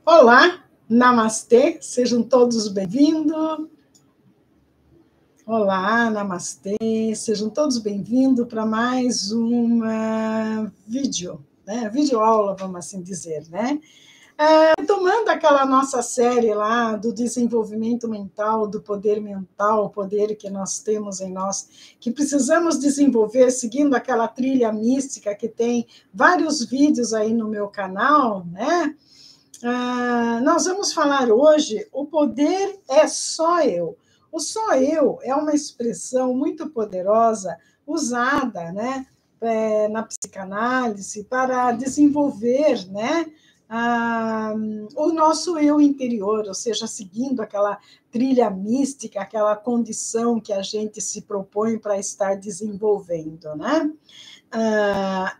Olá, namastê, sejam todos bem-vindos. Olá, namastê, sejam todos bem-vindos para mais uma videoaula, vamos assim dizer, né? Retomando aquela nossa série lá do desenvolvimento mental, do poder mental, o poder que nós temos em nós, que precisamos desenvolver seguindo aquela trilha mística que tem vários vídeos aí no meu canal, né? Nós vamos falar hoje, o poder é só eu. O só eu é uma expressão muito poderosa usada, né, na psicanálise para desenvolver, né, o nosso eu interior, ou seja, seguindo aquela trilha mística, aquela condição que a gente se propõe para estar desenvolvendo, né?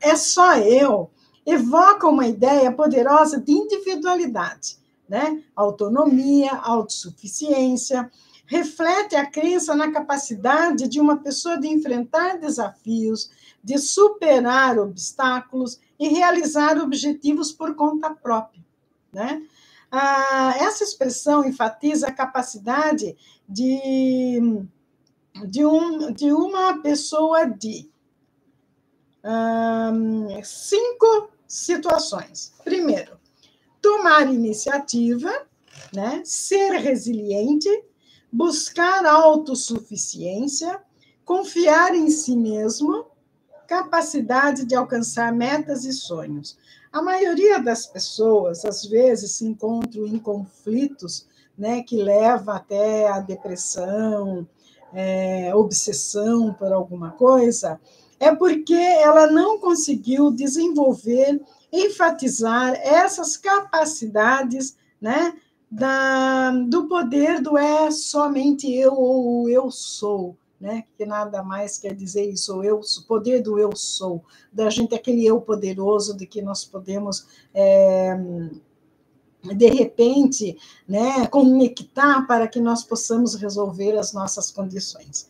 É só eu evoca uma ideia poderosa de individualidade, né? Autonomia, autossuficiência, reflete a crença na capacidade de uma pessoa de enfrentar desafios, de superar obstáculos e realizar objetivos por conta própria, né? Essa expressão enfatiza a capacidade de uma pessoa de 5 situações. Primeiro, tomar iniciativa, né? Ser resiliente, buscar autossuficiência, confiar em si mesmo, capacidade de alcançar metas e sonhos. A maioria das pessoas, às vezes, se encontram em conflitos, né, que levam até a depressão, obsessão por alguma coisa, é porque ela não conseguiu desenvolver, enfatizar essas capacidades, né, do poder do é somente eu ou eu sou, né, que nada mais quer dizer isso, o poder do eu sou, da gente, aquele eu poderoso de que nós podemos, de repente, né, conectar para que nós possamos resolver as nossas condições.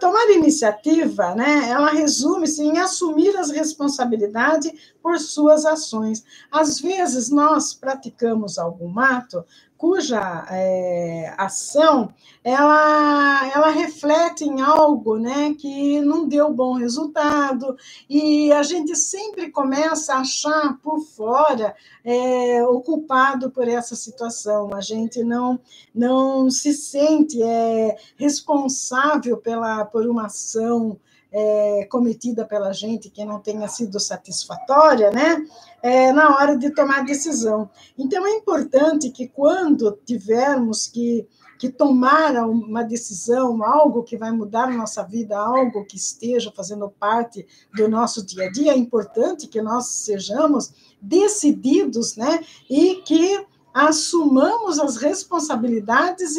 Tomar iniciativa, né, ela resume-se em assumir as responsabilidades por suas ações. Às vezes, nós praticamos algum ato cuja ação ela reflete em algo, né, que não deu bom resultado, e a gente sempre começa a achar por fora o culpado por essa situação. A gente não se sente responsável por uma ação cometida pela gente que não tenha sido satisfatória, né? Na hora de tomar decisão. Então, é importante que quando tivermos que tomar uma decisão, algo que vai mudar a nossa vida, algo que esteja fazendo parte do nosso dia a dia, é importante que nós sejamos decididos, né? E que assumamos as responsabilidades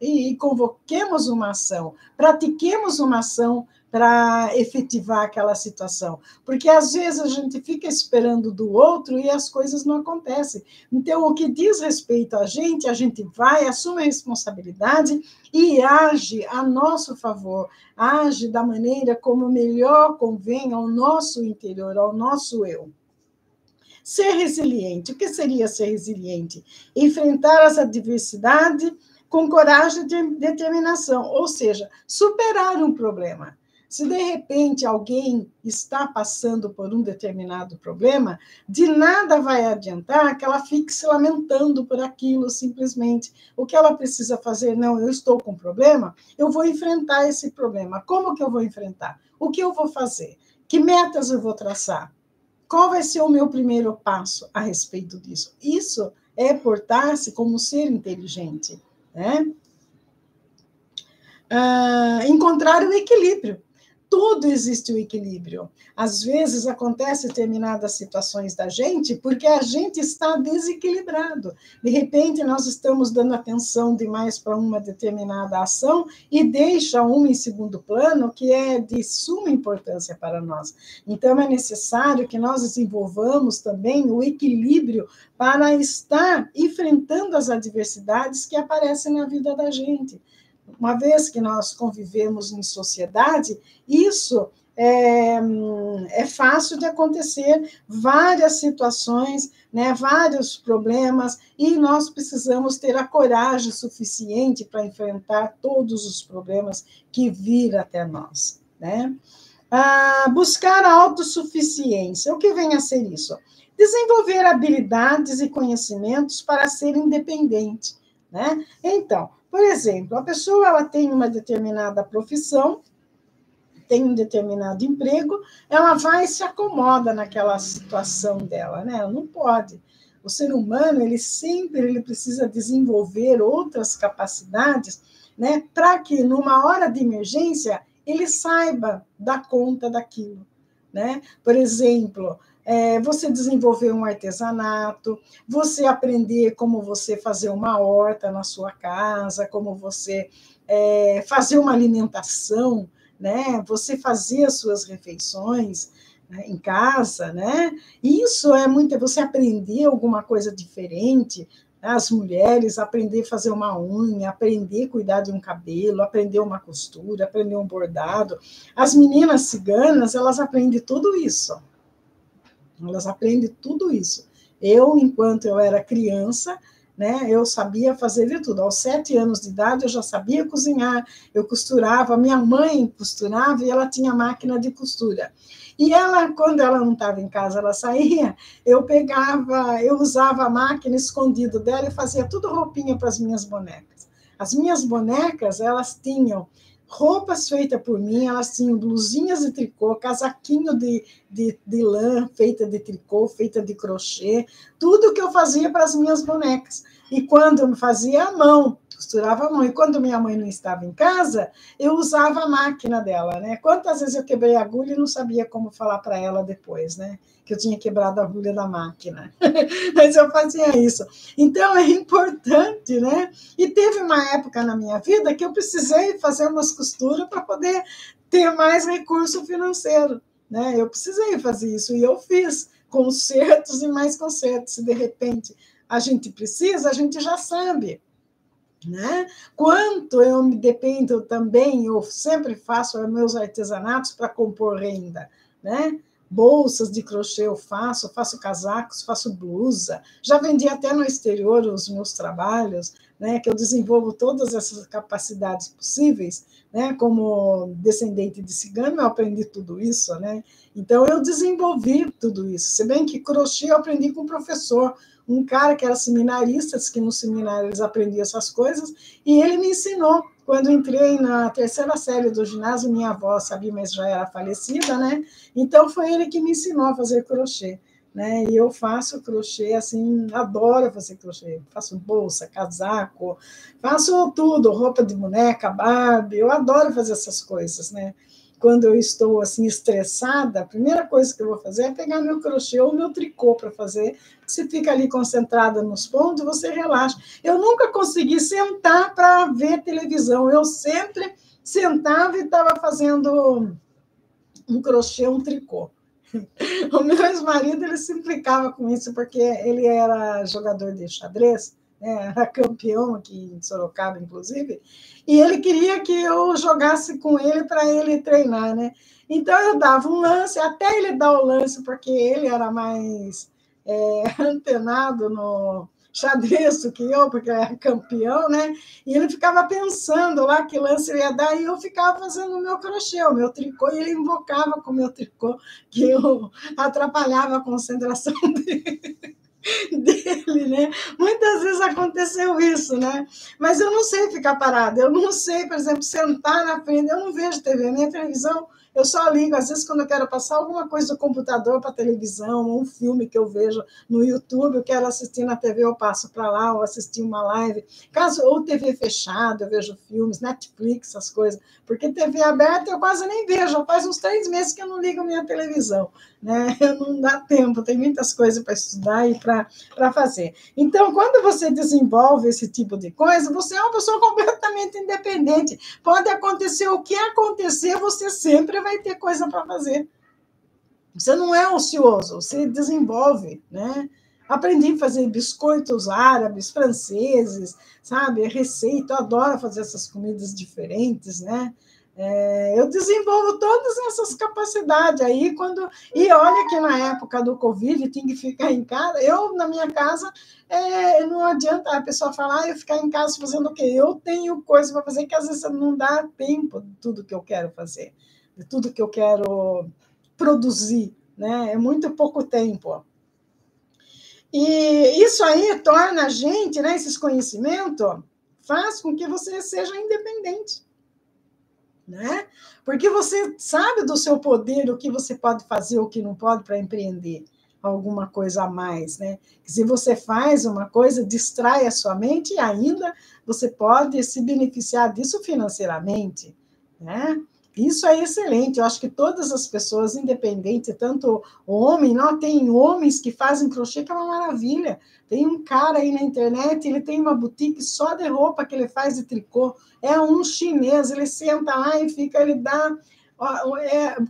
e convoquemos uma ação, pratiquemos uma ação para efetivar aquela situação, porque às vezes a gente fica esperando do outro e as coisas não acontecem. Então, o que diz respeito a gente vai, assume a responsabilidade e age a nosso favor, age da maneira como melhor convém ao nosso interior, ao nosso eu. Ser resiliente. O que seria ser resiliente? Enfrentar as adversidades com coragem e determinação, ou seja, superar um problema. Se de repente alguém está passando por um determinado problema, de nada vai adiantar que ela fique se lamentando por aquilo simplesmente. O que ela precisa fazer? Não, eu estou com um problema, eu vou enfrentar esse problema. Como que eu vou enfrentar? O que eu vou fazer? Que metas eu vou traçar? Qual vai ser o meu primeiro passo a respeito disso? Isso é portar-se como ser inteligente, né? Encontrar o equilíbrio. Tudo existe o equilíbrio. Às vezes acontecem determinadas situações da gente porque a gente está desequilibrado. De repente, nós estamos dando atenção demais para uma determinada ação e deixa uma em segundo plano, que é de suma importância para nós. Então, é necessário que nós desenvolvamos também o equilíbrio para estar enfrentando as adversidades que aparecem na vida da gente. Uma vez que nós convivemos em sociedade, isso é fácil de acontecer várias situações, né, vários problemas, e nós precisamos ter a coragem suficiente para enfrentar todos os problemas que vir até nós, né? Buscar a autossuficiência. O que vem a ser isso? Desenvolver habilidades e conhecimentos para ser independente, né? Então, por exemplo, a pessoa ela tem uma determinada profissão, tem um determinado emprego, ela vai e se acomoda naquela situação dela, né? Ela não pode. O ser humano, ele precisa desenvolver outras capacidades, né? Para que, numa hora de emergência, ele saiba dar conta daquilo, né? Por exemplo, você desenvolver um artesanato, você aprender como você fazer uma horta na sua casa, como você fazer uma alimentação, né? Você fazer as suas refeições, né, em casa, né? Isso é muito, você aprender alguma coisa diferente, né? As mulheres aprender a fazer uma unha, aprender a cuidar de um cabelo, aprender uma costura, aprender um bordado. As meninas ciganas, elas aprendem tudo isso. Elas aprendem tudo isso. Eu, enquanto eu era criança, né, eu sabia fazer de tudo. Aos 7 anos de idade, eu já sabia cozinhar, eu costurava. Minha mãe costurava e ela tinha máquina de costura. E ela, quando ela não estava em casa, ela saía, eu usava a máquina escondido dela e fazia tudo roupinha para as minhas bonecas. As minhas bonecas, elas tinham roupas feitas por mim, elas tinham blusinhas de tricô, casaquinho de lã feita de tricô, feita de crochê, tudo que eu fazia para as minhas bonecas. E quando eu fazia à mão, costurava à mão. E quando minha mãe não estava em casa, eu usava a máquina dela, né? Quantas vezes eu quebrei a agulha e não sabia como falar para ela depois, né? Que eu tinha quebrado a agulha da máquina. Mas eu fazia isso. Então, é importante, né? E teve uma época na minha vida que eu precisei fazer umas costuras para poder ter mais recurso financeiro, né? Eu precisei fazer isso e eu fiz concertos e mais concertos. Se de repente a gente precisa, a gente já sabe, né? Quanto eu me dependo também, eu sempre faço meus artesanatos para compor renda, né? Bolsas de crochê eu faço casacos, faço blusa, já vendi até no exterior os meus trabalhos, né? Que eu desenvolvo todas essas capacidades possíveis, né? Como descendente de cigano, eu aprendi tudo isso, né? Então eu desenvolvi tudo isso, se bem que crochê eu aprendi com o professor, um cara que era seminarista, que no seminário eles aprendiam essas coisas, e ele me ensinou. Quando entrei na 3ª série do ginásio, minha avó sabia, mas já era falecida, né? Então, foi ele que me ensinou a fazer crochê, né? E eu faço crochê, assim, adoro fazer crochê. Faço bolsa, casaco, faço tudo, roupa de boneca, Barbie, eu adoro fazer essas coisas, né? Quando eu estou, assim, estressada, a primeira coisa que eu vou fazer é pegar meu crochê ou meu tricô para fazer. Você fica ali concentrada nos pontos, você relaxa. Eu nunca consegui sentar para ver televisão. Eu sempre sentava e estava fazendo um crochê, um tricô. O meu ex-marido, ele se implicava com isso, porque ele era jogador de xadrez, né? Era campeão aqui em Sorocaba, inclusive, e ele queria que eu jogasse com ele para ele treinar, né? Então, eu dava um lance, até ele dar o lance, porque ele era mais antenado no xadrez do que eu, porque era campeão, né? E ele ficava pensando lá que lance ele ia dar, e eu ficava fazendo o meu crochê, o meu tricô, e ele invocava com o meu tricô, que eu atrapalhava a concentração dele, né? Muitas vezes aconteceu isso, né? Mas eu não sei ficar parada, eu não sei, por exemplo, sentar na frente, eu não vejo TV, minha televisão, eu só ligo, às vezes, quando eu quero passar alguma coisa do computador para a televisão, ou um filme que eu vejo no YouTube, eu quero assistir na TV, eu passo para lá, ou assistir uma live. Caso, ou TV fechada, eu vejo filmes, Netflix, essas coisas. Porque TV aberta eu quase nem vejo, faz uns 3 meses que eu não ligo minha televisão, né? Não dá tempo, tem muitas coisas para estudar e para fazer. Então, quando você desenvolve esse tipo de coisa, você é uma pessoa completamente independente. Pode acontecer o que acontecer, você sempre vai ter coisa para fazer. Você não é ocioso, você desenvolve, né? Aprendi a fazer biscoitos árabes, franceses, sabe? Receita, eu adoro fazer essas comidas diferentes, né? Eu desenvolvo todas essas capacidades aí e olha que na época do Covid tinha que ficar em casa. Eu, na minha casa, não adianta a pessoa falar, eu ficar em casa fazendo o quê? Eu tenho coisa para fazer que às vezes não dá tempo de tudo que eu quero fazer, de tudo que eu quero produzir, né? É muito pouco tempo. E isso aí torna a gente, né, esses conhecimentos, faz com que você seja independente, né? Porque você sabe do seu poder, o que você pode fazer, o que não pode para empreender alguma coisa a mais, né? Se você faz uma coisa, distrai a sua mente e ainda você pode se beneficiar disso financeiramente, né? Isso é excelente. Eu acho que todas as pessoas, independente, tanto o homem, não tem homens que fazem crochê, que é uma maravilha. Tem um cara aí na internet, ele tem uma boutique só de roupa que ele faz de tricô. É um chinês, ele senta lá e fica, ele dá,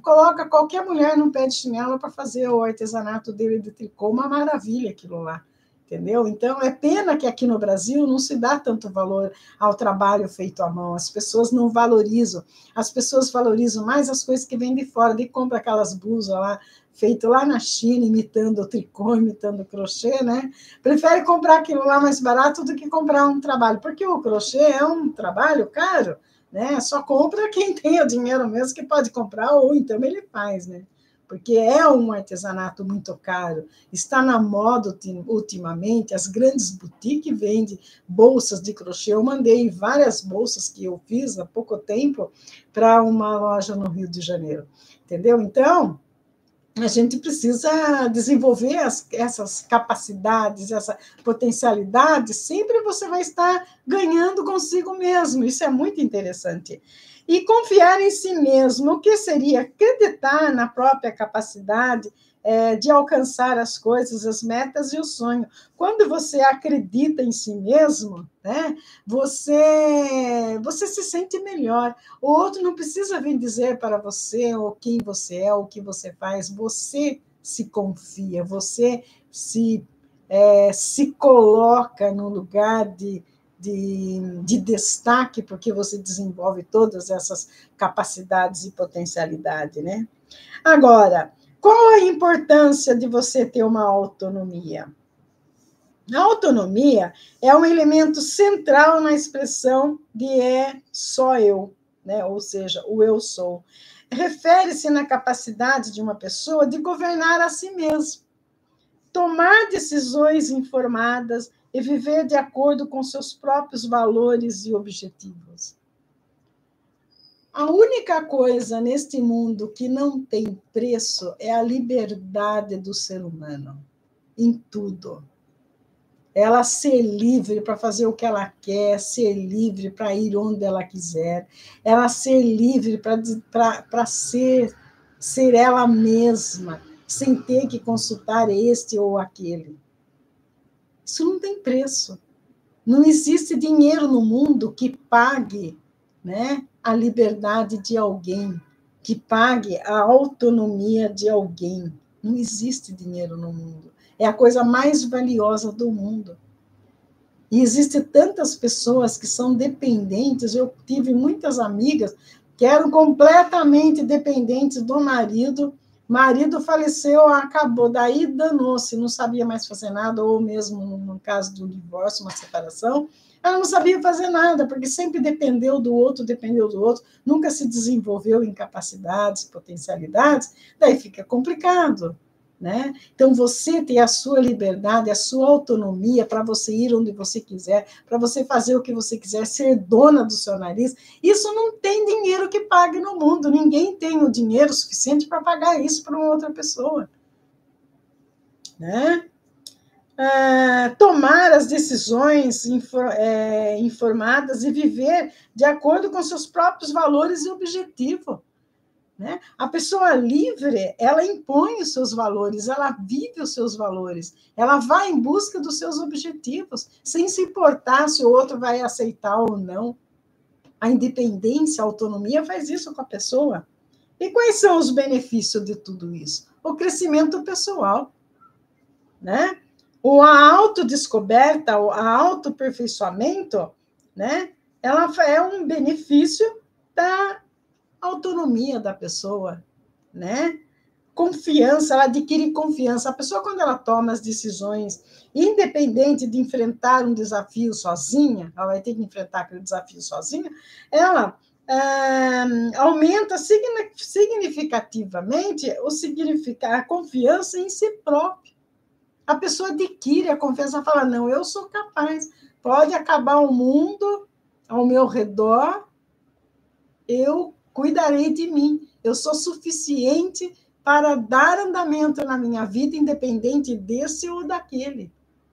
coloca qualquer mulher num pé de chinelo para fazer o artesanato dele de tricô, uma maravilha aquilo lá, entendeu? Então, é pena que aqui no Brasil não se dá tanto valor ao trabalho feito à mão, as pessoas não valorizam, as pessoas valorizam mais as coisas que vêm de fora, de compra aquelas blusas lá, feito lá na China, imitando o tricô, imitando o crochê, né? Prefere comprar aquilo lá mais barato do que comprar um trabalho, porque o crochê é um trabalho caro, né? Só compra quem tem o dinheiro mesmo que pode comprar, ou então ele faz, né? Porque é um artesanato muito caro. Está na moda ultimamente, as grandes boutiques vendem bolsas de crochê. Eu mandei várias bolsas que eu fiz há pouco tempo para uma loja no Rio de Janeiro, entendeu? Então, a gente precisa desenvolver essas capacidades, essa potencialidade, sempre você vai estar ganhando consigo mesmo, isso é muito interessante. E confiar em si mesmo, o que seria acreditar na própria capacidade de alcançar as coisas, as metas e o sonho. Quando você acredita em si mesmo, né, você se sente melhor. O outro não precisa vir dizer para você o quem você é, o que você faz. Você se confia, você se coloca no lugar de destaque, porque você desenvolve todas essas capacidades e potencialidade, né? Agora, qual a importância de você ter uma autonomia? A autonomia é um elemento central na expressão de só eu, né? Ou seja, o eu sou. Refere-se na capacidade de uma pessoa de governar a si mesma, tomar decisões informadas e viver de acordo com seus próprios valores e objetivos. A única coisa neste mundo que não tem preço é a liberdade do ser humano, em tudo. Ela ser livre para fazer o que ela quer, ser livre para ir onde ela quiser, ela ser livre para ser ela mesma, sem ter que consultar este ou aquele. Isso não tem preço. Não existe dinheiro no mundo que pague, né, a liberdade de alguém, que pague a autonomia de alguém. Não existe dinheiro no mundo. É a coisa mais valiosa do mundo. E existem tantas pessoas que são dependentes. Eu tive muitas amigas que eram completamente dependentes do marido. Marido faleceu, acabou, daí danou-se, não sabia mais fazer nada, ou mesmo no caso do divórcio, uma separação, ela não sabia fazer nada, porque sempre dependeu do outro, nunca se desenvolveu em capacidades, potencialidades, daí fica complicado, né? Então, você ter a sua liberdade, a sua autonomia para você ir onde você quiser, para você fazer o que você quiser, ser dona do seu nariz, isso não tem dinheiro que pague no mundo. Ninguém tem o dinheiro suficiente para pagar isso para uma outra pessoa, né? Tomar as decisões informadas e viver de acordo com seus próprios valores e objetivos. Né? A pessoa livre, ela impõe os seus valores, ela vive os seus valores, ela vai em busca dos seus objetivos, sem se importar se o outro vai aceitar ou não. A independência, a autonomia faz isso com a pessoa. E quais são os benefícios de tudo isso? O crescimento pessoal, né? A autodescoberta, a autoaperfeiçoamento, né? Ela é um benefício A autonomia da pessoa, né? Confiança, ela adquire confiança. A pessoa, quando ela toma as decisões, independente de enfrentar um desafio sozinha, ela vai ter que enfrentar aquele desafio sozinha, ela aumenta significativamente a confiança em si própria. A pessoa adquire a confiança, fala, não, eu sou capaz, pode acabar o mundo ao meu redor, eu cuidarei de mim, eu sou suficiente para dar andamento na minha vida, independente desse ou daquele.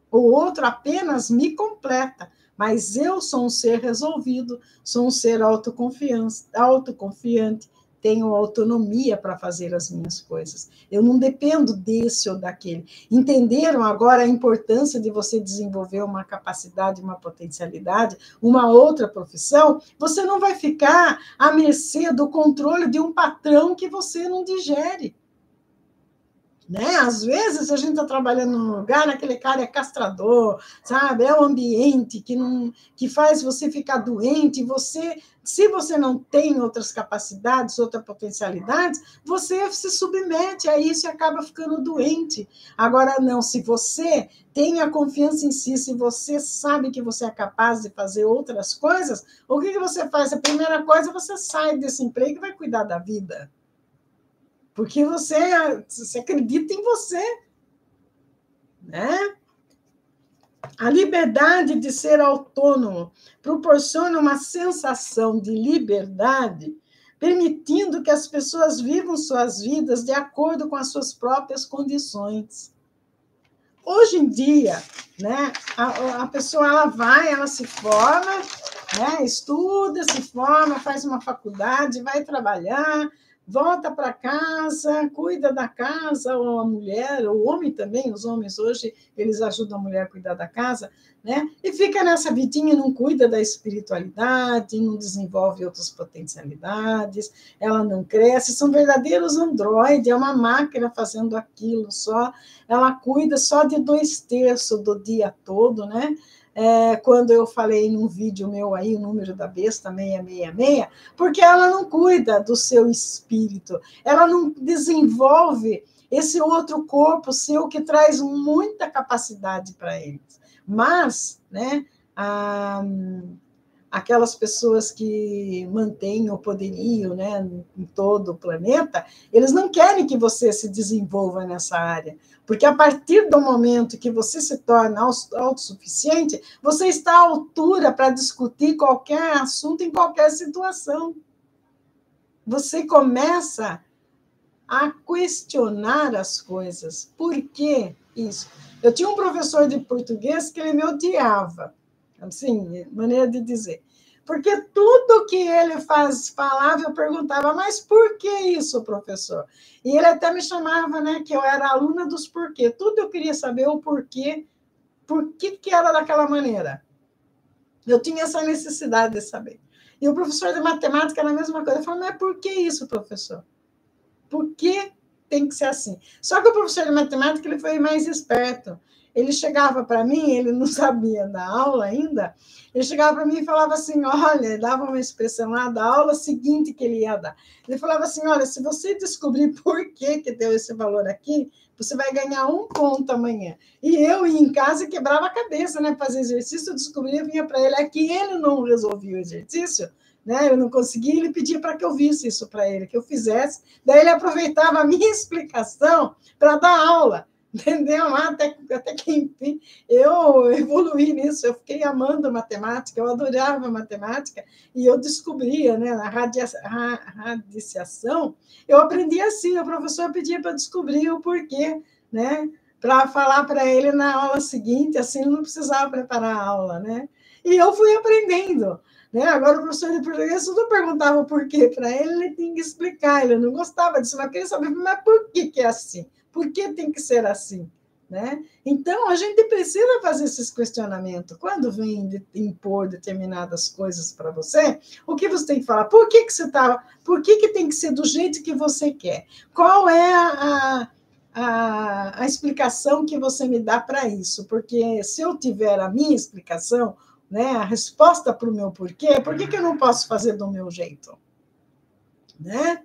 O outro apenas me completa, mas eu sou um ser resolvido, sou um ser autoconfiante, tenho autonomia para fazer as minhas coisas. Eu não dependo desse ou daquele. Entenderam agora a importância de você desenvolver uma capacidade, uma potencialidade, uma outra profissão? Você não vai ficar à mercê do controle de um patrão que você não digere. Né? Às vezes a gente está trabalhando num lugar, aquele cara é castrador, sabe? É o ambiente que faz você ficar doente. Você, se você não tem outras capacidades, outras potencialidades, você se submete a isso e acaba ficando doente. Agora, não, se você tem a confiança em si, se você sabe que você é capaz de fazer outras coisas, o que você faz? A primeira coisa, você sai desse emprego e vai cuidar da vida. Porque você acredita em você, né? A liberdade de ser autônomo proporciona uma sensação de liberdade, permitindo que as pessoas vivam suas vidas de acordo com as suas próprias condições. Hoje em dia, né, a pessoa ela se forma, né, estuda, se forma, faz uma faculdade, vai trabalhar, volta para casa, cuida da casa, ou a mulher, ou o homem também, os homens hoje, eles ajudam a mulher a cuidar da casa, né? E fica nessa vidinha, não cuida da espiritualidade, não desenvolve outras potencialidades, ela não cresce, são verdadeiros androides, é uma máquina fazendo aquilo só, ela cuida só de 2/3 do dia todo, né? Quando eu falei num vídeo meu aí, o número da besta 666, porque ela não cuida do seu espírito, ela não desenvolve esse outro corpo seu que traz muita capacidade para eles. Mas, né, aquelas pessoas que mantêm o poderio, né, em todo o planeta, eles não querem que você se desenvolva nessa área, porque a partir do momento que você se torna autossuficiente, você está à altura para discutir qualquer assunto em qualquer situação. Você começa a questionar as coisas. Por que isso? Eu tinha um professor de português que ele me odiava, assim, maneira de dizer. Porque tudo que ele falava, eu perguntava, mas por que isso, professor? E ele até me chamava, né, que eu era aluna dos porquê. Tudo eu queria saber o porquê, por que era daquela maneira. Eu tinha essa necessidade de saber. E o professor de matemática era a mesma coisa. Eu falava, mas por que isso, professor? Por que tem que ser assim? Só que o professor de matemática ele foi mais esperto. Ele chegava para mim, ele não sabia da aula ainda, ele chegava para mim e falava assim, olha, dava uma expressão lá da aula seguinte que ele ia dar. Ele falava assim, olha, se você descobrir por que deu esse valor aqui, você vai ganhar 1 ponto amanhã. E eu ia em casa e quebrava a cabeça, né? Fazer exercício, eu descobria, vinha para ele. É que ele não resolvia o exercício, né? Eu não conseguia, ele pedia para que eu visse isso para ele, que eu fizesse. Daí ele aproveitava a minha explicação para dar aula, entendeu? Até que, enfim, eu evoluí nisso, eu fiquei amando matemática, eu adorava matemática, e eu descobria, né, na radiciação, eu aprendi assim, o professor pedia para descobrir o porquê, né, para falar para ele na aula seguinte, assim, ele não precisava preparar a aula, né? E eu fui aprendendo. Né? Agora, o professor de português tudo perguntava o porquê para ele, ele tinha que explicar, ele não gostava disso, mas queria saber, mas por que é assim? Por que tem que ser assim? Né? Então, a gente precisa fazer esses questionamentos. Quando vem de impor determinadas coisas para você, o que você tem que falar? Por que você está... Por que tem que ser do jeito que você quer? Qual é a explicação que você me dá para isso? Porque se eu tiver a minha explicação, né, a resposta para o meu porquê, por que eu não posso fazer do meu jeito? né?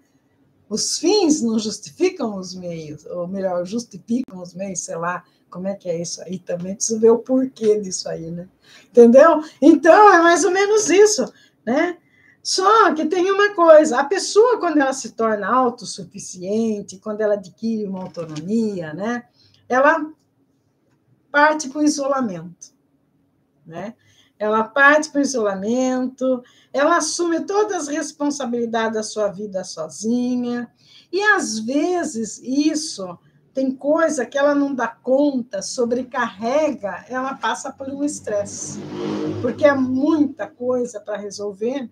Os fins não justificam os meios, ou melhor, justificam os meios, sei lá, como é que é isso aí também, preciso ver o porquê disso aí, né? Entendeu? Então, é mais ou menos isso, né? Só que tem uma coisa, a pessoa, quando ela se torna autossuficiente, quando ela adquire uma autonomia, né? Ela parte para o isolamento, né? Ela parte para o isolamento, ela assume todas as responsabilidades da sua vida sozinha, e às vezes isso tem coisa que ela não dá conta, sobrecarrega, ela passa por um estresse, porque é muita coisa para resolver,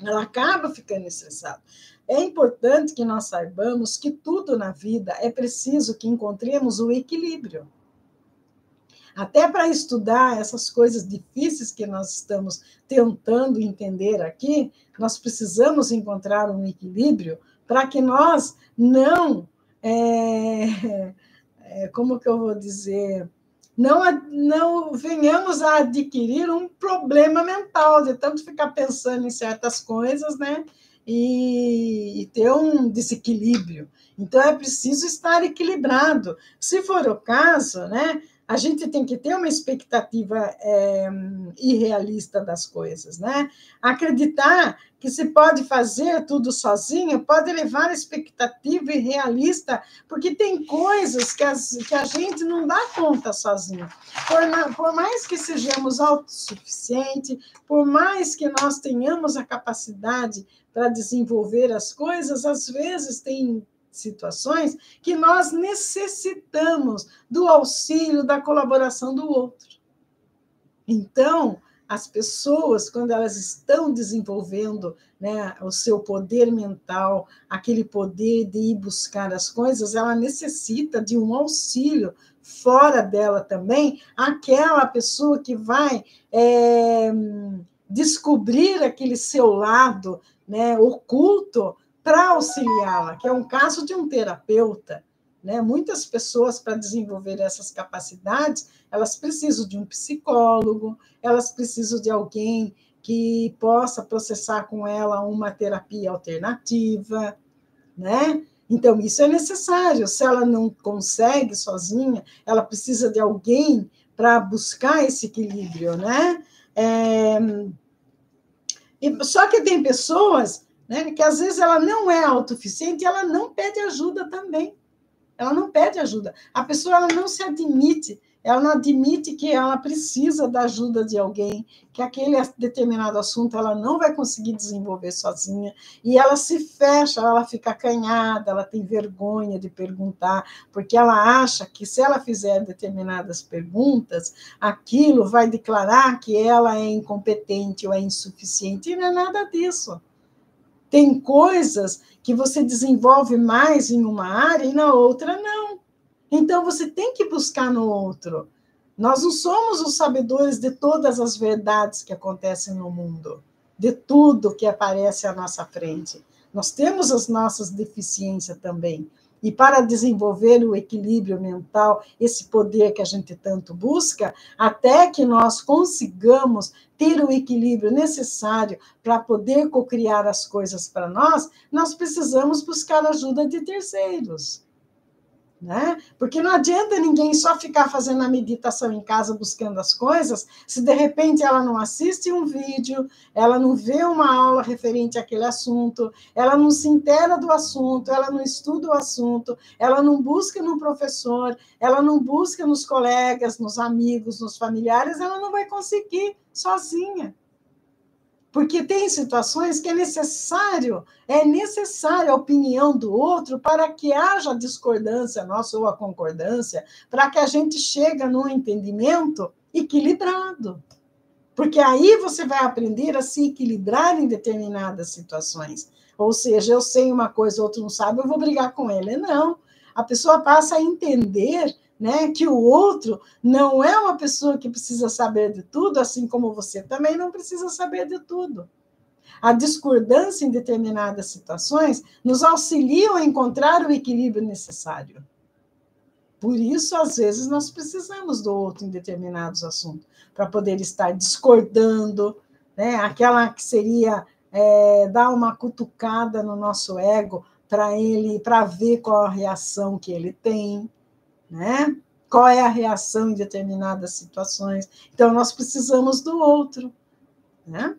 ela acaba ficando estressada. É importante que nós saibamos que tudo na vida é preciso que encontremos o equilíbrio. Até para estudar essas coisas difíceis que nós estamos tentando entender aqui, nós precisamos encontrar um equilíbrio para que nós não, como que eu vou dizer, não venhamos a adquirir um problema mental de tanto ficar pensando em certas coisas, né? E ter um desequilíbrio. Então, é preciso estar equilibrado. Se for o caso, né? A gente tem que ter uma expectativa irrealista das coisas, né? Acreditar que se pode fazer tudo sozinho pode levar a expectativa irrealista, porque tem coisas que a gente não dá conta sozinho. Por mais que sejamos autossuficientes, por mais que nós tenhamos a capacidade para desenvolver as coisas, às vezes tem situações que nós necessitamos do auxílio, da colaboração do outro. Então, as pessoas, quando elas estão desenvolvendo, né, o seu poder mental, aquele poder de ir buscar as coisas, ela necessita de um auxílio fora dela também, aquela pessoa que vai descobrir aquele seu lado, né, oculto, para auxiliá-la, que é um caso de um terapeuta, né? Muitas pessoas, para desenvolver essas capacidades, elas precisam de um psicólogo, elas precisam de alguém que possa processar com ela uma terapia alternativa, né? Então, isso é necessário. Se ela não consegue sozinha, ela precisa de alguém para buscar esse equilíbrio, né? Só que tem pessoas, né, que às vezes ela não é autossuficiente e ela não pede ajuda também. Ela não pede ajuda. A pessoa ela não se admite, ela não admite que ela precisa da ajuda de alguém, que aquele determinado assunto ela não vai conseguir desenvolver sozinha, e ela se fecha, ela fica acanhada, ela tem vergonha de perguntar, porque ela acha que se ela fizer determinadas perguntas, aquilo vai declarar que ela é incompetente ou é insuficiente, e não é nada disso. Tem coisas que você desenvolve mais em uma área e na outra não. Então, você tem que buscar no outro. Nós não somos os sabedores de todas as verdades que acontecem no mundo, de tudo que aparece à nossa frente. Nós temos as nossas deficiências também. E para desenvolver o equilíbrio mental, esse poder que a gente tanto busca, até que nós consigamos ter o equilíbrio necessário para poder cocriar as coisas para nós, nós precisamos buscar a ajuda de terceiros. Né? Porque não adianta ninguém só ficar fazendo a meditação em casa, buscando as coisas, se de repente ela não assiste um vídeo, ela não vê uma aula referente àquele assunto, ela não se inteira do assunto, ela não estuda o assunto, ela não busca no professor, ela não busca nos colegas, nos amigos, nos familiares, ela não vai conseguir sozinha. Porque tem situações que é necessária a opinião do outro para que haja discordância nossa ou a concordância, para que a gente chegue num entendimento equilibrado. Porque aí você vai aprender a se equilibrar em determinadas situações. Ou seja, eu sei uma coisa, o outro não sabe, eu vou brigar com ele. Não. A pessoa passa a entender, né, que o outro não é uma pessoa que precisa saber de tudo, assim como você também não precisa saber de tudo. A discordância em determinadas situações nos auxilia a encontrar o equilíbrio necessário. Por isso, às vezes, nós precisamos do outro em determinados assuntos, para poder estar discordando, né? Aquela que seria dar uma cutucada no nosso ego para ver qual a reação que ele tem, né? Qual é a reação em determinadas situações. Então, nós precisamos do outro, né?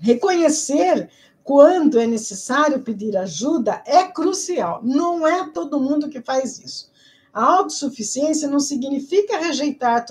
Reconhecer quando é necessário pedir ajuda é crucial. Não é todo mundo que faz isso. A autossuficiência não significa rejeitar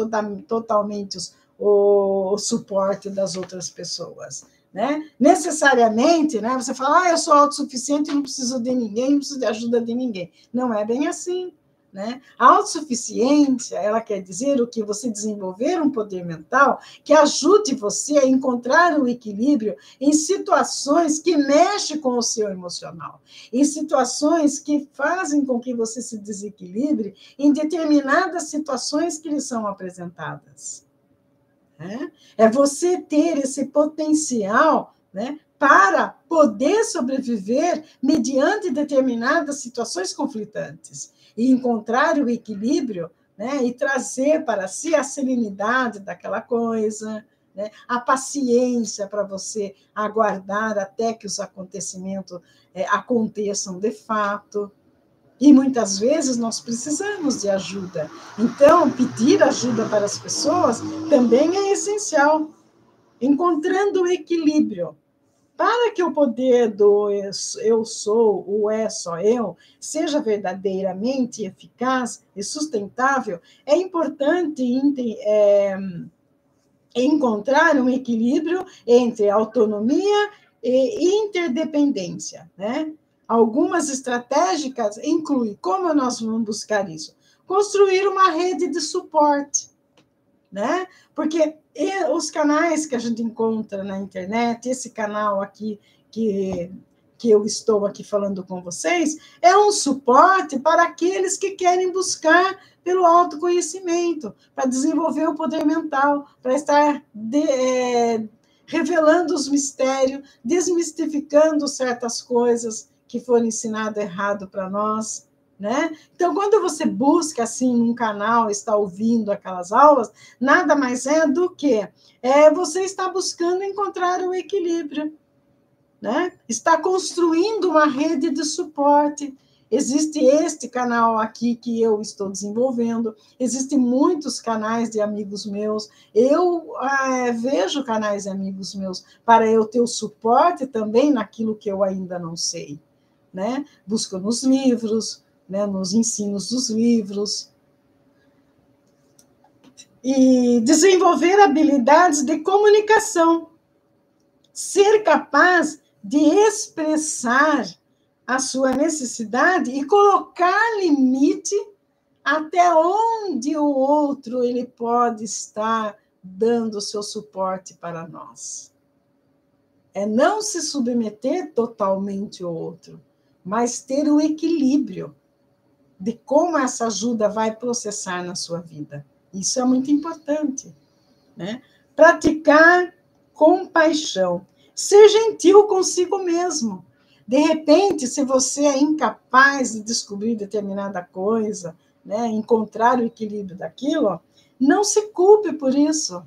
totalmente o suporte das outras pessoas, né? Necessariamente, né? Você fala, eu sou autossuficiente, não preciso de ninguém, não preciso de ajuda de ninguém. Não é bem assim. Né? A autossuficiência, ela quer dizer o que você desenvolver um poder mental que ajude você a encontrar o equilíbrio em situações que mexem com o seu emocional, em situações que fazem com que você se desequilibre em determinadas situações que lhe são apresentadas. Né? É você ter esse potencial, né, para poder sobreviver mediante determinadas situações conflitantes e encontrar o equilíbrio, né, e trazer para si a serenidade daquela coisa, né, a paciência para você aguardar até que os acontecimentos aconteçam de fato. E muitas vezes nós precisamos de ajuda. Então, pedir ajuda para as pessoas também é essencial, encontrando o equilíbrio. Para que o poder do eu sou, o é só eu, seja verdadeiramente eficaz e sustentável, é importante encontrar um equilíbrio entre autonomia e interdependência, né? Algumas estratégicas incluem, como nós vamos buscar isso? Construir uma rede de suporte, né? Porque os canais que a gente encontra na internet, esse canal aqui que eu estou aqui falando com vocês, é um suporte para aqueles que querem buscar pelo autoconhecimento, para desenvolver o poder mental, para estar revelando os mistérios, desmistificando certas coisas que foram ensinadas errado para nós, né? Então, quando você busca assim um canal, está ouvindo aquelas aulas, nada mais é do que você está buscando encontrar o equilíbrio, né? Está construindo uma rede de suporte. Existe este canal aqui que eu estou desenvolvendo, existem muitos canais de amigos meus, eu vejo canais de amigos meus para eu ter o suporte também naquilo que eu ainda não sei, né? Busco nos livros, né, nos ensinos dos livros, e desenvolver habilidades de comunicação, ser capaz de expressar a sua necessidade e colocar limite até onde o outro ele pode estar dando o seu suporte para nós. É não se submeter totalmente ao outro, mas ter o equilíbrio de como essa ajuda vai processar na sua vida. Isso é muito importante, né? Praticar compaixão. Ser gentil consigo mesmo. De repente, se você é incapaz de descobrir determinada coisa, né, encontrar o equilíbrio daquilo, não se culpe por isso.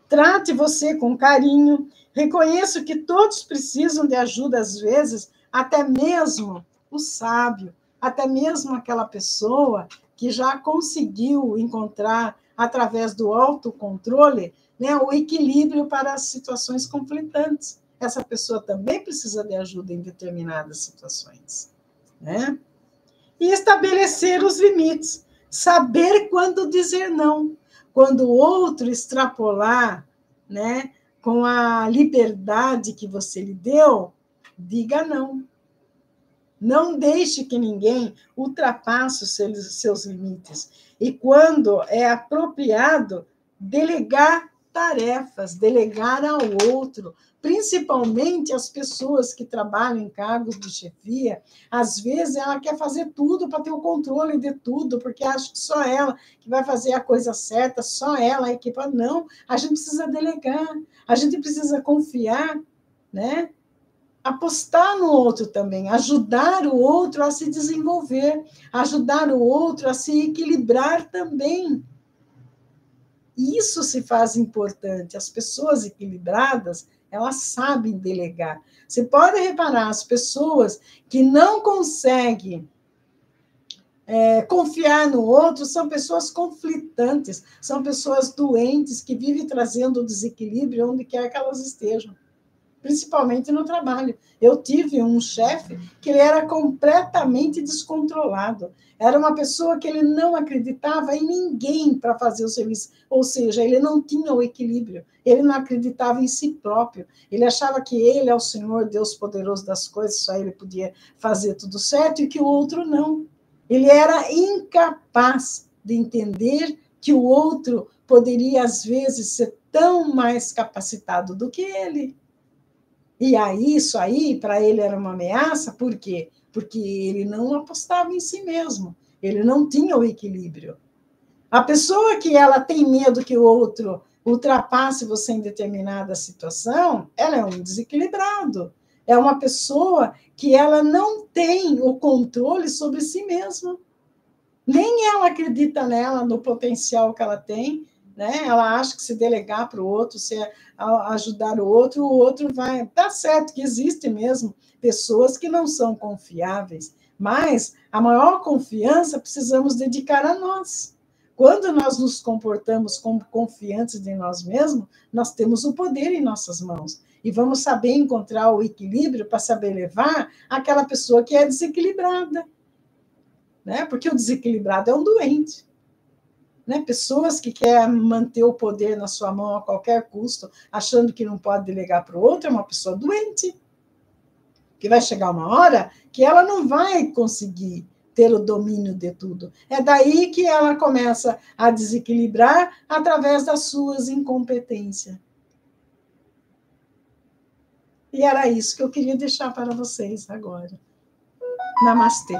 Trate você com carinho. Reconheça que todos precisam de ajuda às vezes, até mesmo o sábio, até mesmo aquela pessoa que já conseguiu encontrar, através do autocontrole, né, o equilíbrio para as situações conflitantes. Essa pessoa também precisa de ajuda em determinadas situações, né? E estabelecer os limites. Saber quando dizer não. Quando o outro extrapolar, né, com a liberdade que você lhe deu, diga não. Não deixe que ninguém ultrapasse os seus limites. E quando é apropriado, delegar tarefas, delegar ao outro, principalmente as pessoas que trabalham em cargos de chefia. Às vezes ela quer fazer tudo para ter o controle de tudo, porque acha que só ela que vai fazer a coisa certa, só ela, a equipe. Não, a gente precisa delegar, a gente precisa confiar, né? Apostar no outro também, ajudar o outro a se desenvolver, ajudar o outro a se equilibrar também. Isso se faz importante. As pessoas equilibradas, elas sabem delegar. Você pode reparar, as pessoas que não conseguem confiar no outro são pessoas conflitantes, são pessoas doentes que vivem trazendo desequilíbrio onde quer que elas estejam, principalmente no trabalho. Eu tive um chefe que ele era completamente descontrolado. Era uma pessoa que ele não acreditava em ninguém para fazer o serviço, ou seja, ele não tinha o equilíbrio, ele não acreditava em si próprio, ele achava que ele é o Senhor, Deus poderoso das coisas, só ele podia fazer tudo certo e que o outro não. Ele era incapaz de entender que o outro poderia, às vezes, ser tão mais capacitado do que ele. E aí, isso aí, para ele era uma ameaça, por quê? Porque ele não apostava em si mesmo, ele não tinha o equilíbrio. A pessoa que ela tem medo que o outro ultrapasse você em determinada situação, ela é um desequilibrado. É uma pessoa que ela não tem o controle sobre si mesma. Nem ela acredita nela, no potencial que ela tem, né? Ela acha que se delegar para o outro, se ajudar o outro vai... Tá certo que existem mesmo pessoas que não são confiáveis, mas a maior confiança precisamos dedicar a nós. Quando nós nos comportamos como confiantes de nós mesmos, nós temos o poder em nossas mãos. E vamos saber encontrar o equilíbrio para saber levar aquela pessoa que é desequilibrada. Né? Porque o desequilibrado é um doente. Né? Pessoas que querem manter o poder na sua mão a qualquer custo, achando que não pode delegar para o outro, é uma pessoa doente. Que vai chegar uma hora que ela não vai conseguir ter o domínio de tudo. É daí que ela começa a desequilibrar através das suas incompetências. E era isso que eu queria deixar para vocês agora. Namastê.